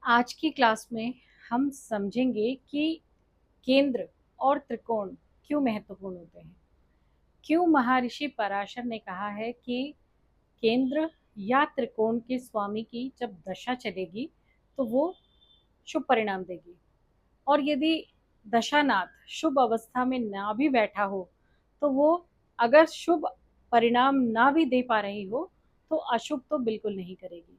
आज की क्लास में हम समझेंगे कि केंद्र और त्रिकोण क्यों महत्वपूर्ण होते हैं। क्यों महर्षि पराशर ने कहा है कि केंद्र या त्रिकोण के स्वामी की जब दशा चलेगी तो वो शुभ परिणाम देगी, और यदि दशानाथ शुभ अवस्था में ना भी बैठा हो तो वो अगर शुभ परिणाम ना भी दे पा रही हो तो अशुभ तो बिल्कुल नहीं करेगी।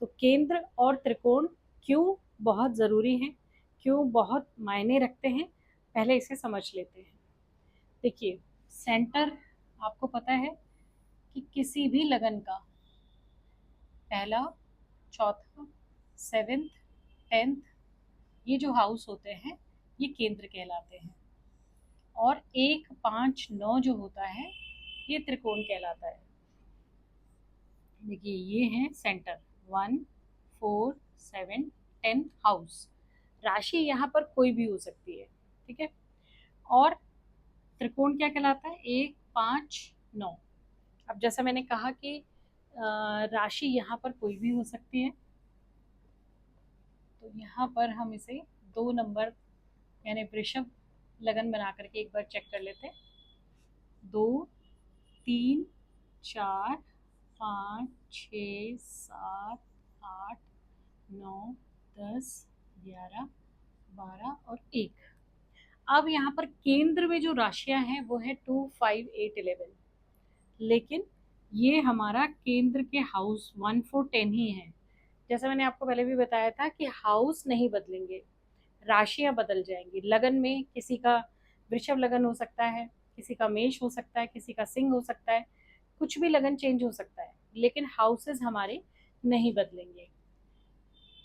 तो केंद्र और त्रिकोण क्यों बहुत ज़रूरी हैं, क्यों बहुत मायने रखते हैं, पहले इसे समझ लेते हैं। देखिए, सेंटर आपको पता है कि किसी भी लगन का पहला, चौथा, सेवेंथ, टेंथ, ये जो हाउस होते हैं ये केंद्र कहलाते हैं। और 1, 5, 9 जो होता है ये त्रिकोण कहलाता है। देखिए, ये है सेंटर 1, 4, 7, 10 हाउस। राशि यहाँ पर कोई भी हो सकती है, ठीक है। और त्रिकोण क्या कहलाता है? 1, 5, 9। अब जैसा मैंने कहा कि राशि यहाँ पर कोई भी हो सकती है, तो यहाँ पर हम इसे 2 नंबर यानी वृषभ लगन बना करके एक बार चेक कर लेते हैं। 2, 3, 4, 5, 6, 7, 8, 9, 10, 11 और 1। अब यहाँ पर केंद्र में जो राशियां हैं वो है 2, 5, 8, 11, लेकिन ये हमारा केंद्र के हाउस 1, 4, 10 ही है। जैसा मैंने आपको पहले भी बताया था कि हाउस नहीं बदलेंगे, राशियां बदल जाएंगी। लगन में किसी का वृषभ लगन हो सकता है, किसी का मेष हो सकता है, किसी का सिंह हो सकता है, कुछ भी लगन चेंज हो सकता है, लेकिन हाउसेस हमारे नहीं बदलेंगे।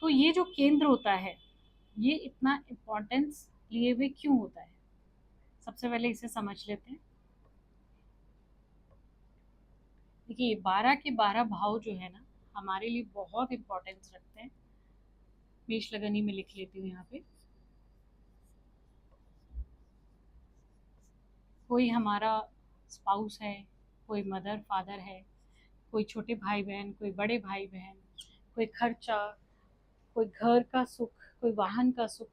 तो ये जो केंद्र होता है ये इतना इम्पोर्टेंस लिए हुए क्यों होता है, सबसे पहले इसे समझ लेते हैं। देखिए, 12 के 12 भाव जो है ना हमारे लिए बहुत इम्पोर्टेंस रखते हैं। मेष लगनी में लिख लेती हूँ यहाँ पे। कोई हमारा स्पाउस है, कोई मदर फादर है, कोई छोटे भाई बहन, कोई बड़े भाई बहन, कोई खर्चा, कोई घर का सुख, कोई वाहन का सुख,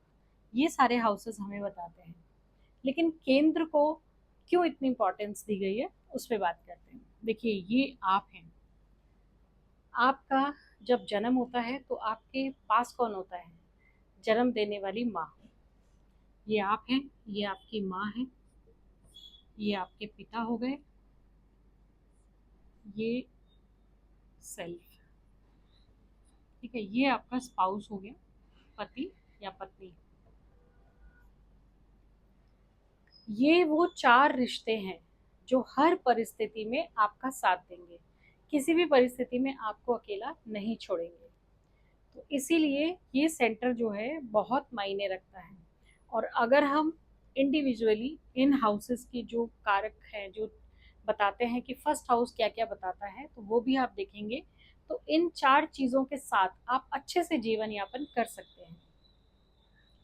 ये सारे हाउसेस हमें बताते हैं। लेकिन केंद्र को क्यों इतनी इम्पोर्टेंस दी गई है उस पर बात करते हैं। देखिए, ये आप हैं। आपका जब जन्म होता है तो आपके पास कौन होता है? जन्म देने वाली माँ। ये आप हैं, ये आपकी माँ है, ये आपके पिता हो गए, ये सेल्फ, ठीक है। ये आपका स्पाउस हो गया, पति या पत्नी। ये वो 4 रिश्ते हैं जो हर परिस्थिति में आपका साथ देंगे, किसी भी परिस्थिति में आपको अकेला नहीं छोड़ेंगे। तो इसीलिए ये सेंटर जो है बहुत मायने रखता है। और अगर हम इंडिविजुअली इन हाउसेस की जो कारक हैं, जो बताते हैं कि फर्स्ट हाउस क्या क्या बताता है, तो वो भी आप देखेंगे। तो इन 4 चीज़ों के साथ आप अच्छे से जीवन यापन कर सकते हैं।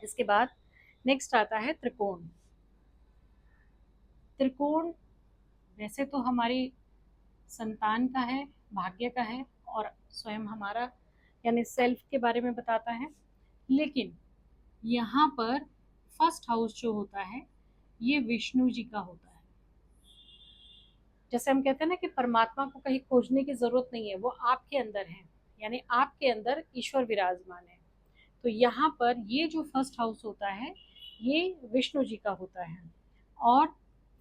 इसके बाद नेक्स्ट आता है त्रिकोण। त्रिकोण वैसे तो हमारी संतान का है, भाग्य का है, और स्वयं हमारा यानी सेल्फ के बारे में बताता है। लेकिन यहाँ पर फर्स्ट हाउस जो होता है ये विष्णु जी का होता है। जैसे हम कहते हैं ना कि परमात्मा को कहीं खोजने की जरूरत नहीं है, वो आपके अंदर है, यानी आपके अंदर ईश्वर विराजमान है। तो यहाँ पर ये जो फर्स्ट हाउस होता है ये विष्णु जी का होता है। और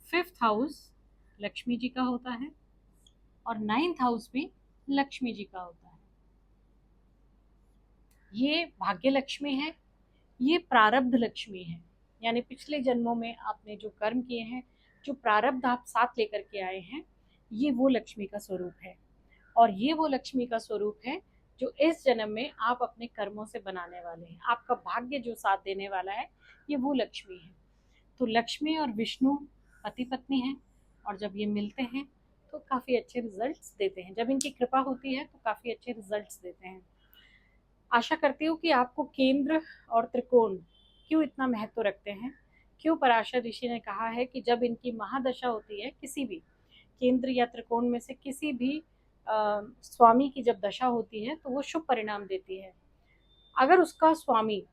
फिफ्थ हाउस लक्ष्मी जी का होता है, और नाइन्थ हाउस भी लक्ष्मी जी का होता है। ये भाग्य लक्ष्मी है, ये प्रारब्ध लक्ष्मी है, यानी पिछले जन्मों में आपने जो कर्म किए हैं, जो प्रारब्ध आप साथ लेकर के आए हैं, ये वो लक्ष्मी का स्वरूप है। और ये वो लक्ष्मी का स्वरूप है जो इस जन्म में आप अपने कर्मों से बनाने वाले हैं। आपका भाग्य जो साथ देने वाला है ये वो लक्ष्मी है। तो लक्ष्मी और विष्णु पति पत्नी हैं, और जब ये मिलते हैं तो काफ़ी अच्छे रिजल्ट्स देते हैं। जब इनकी कृपा होती है तो काफ़ी अच्छे रिजल्ट्स देते हैं। आशा करती हूँ कि आपको केंद्र और त्रिकोण क्यों इतना महत्व रखते हैं, क्यों पराशर ऋषि ने कहा है कि जब इनकी महादशा होती है, किसी भी केंद्र या त्रिकोण में से किसी भी स्वामी की जब दशा होती है तो वो शुभ परिणाम देती है। अगर उसका स्वामी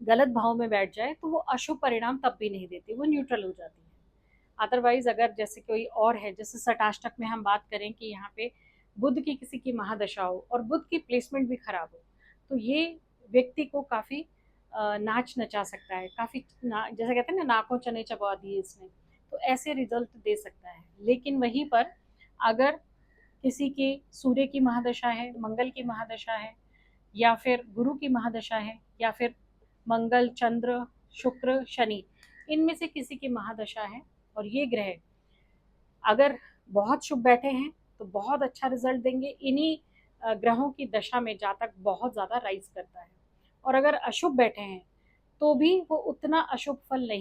गलत भाव में बैठ जाए तो वो अशुभ परिणाम तब भी नहीं देती, वो न्यूट्रल हो जाती है। अदरवाइज अगर जैसे कोई और है, जैसे सटाष्टक में हम बात करें कि यहाँ पे बुध की किसी की महादशा हो और बुध की प्लेसमेंट भी खराब हो, तो ये व्यक्ति को काफ़ी नाच नचा सकता है, काफ़ी जैसे कहते हैं ना, नाकों चने चबा दिए इसने, तो ऐसे रिजल्ट दे सकता है। लेकिन वहीं पर अगर किसी के सूर्य की महादशा है, मंगल की महादशा है, या फिर गुरु की महादशा है, या फिर मंगल, चंद्र, शुक्र, शनि, इनमें से किसी की महादशा है और ये ग्रह अगर बहुत शुभ बैठे हैं तो बहुत अच्छा रिजल्ट देंगे। इन्हीं ग्रहों की दशा में जातक बहुत ज़्यादा राइज करता है, और अगर अशुभ बैठे हैं तो भी वो उतना अशुभ फल नहीं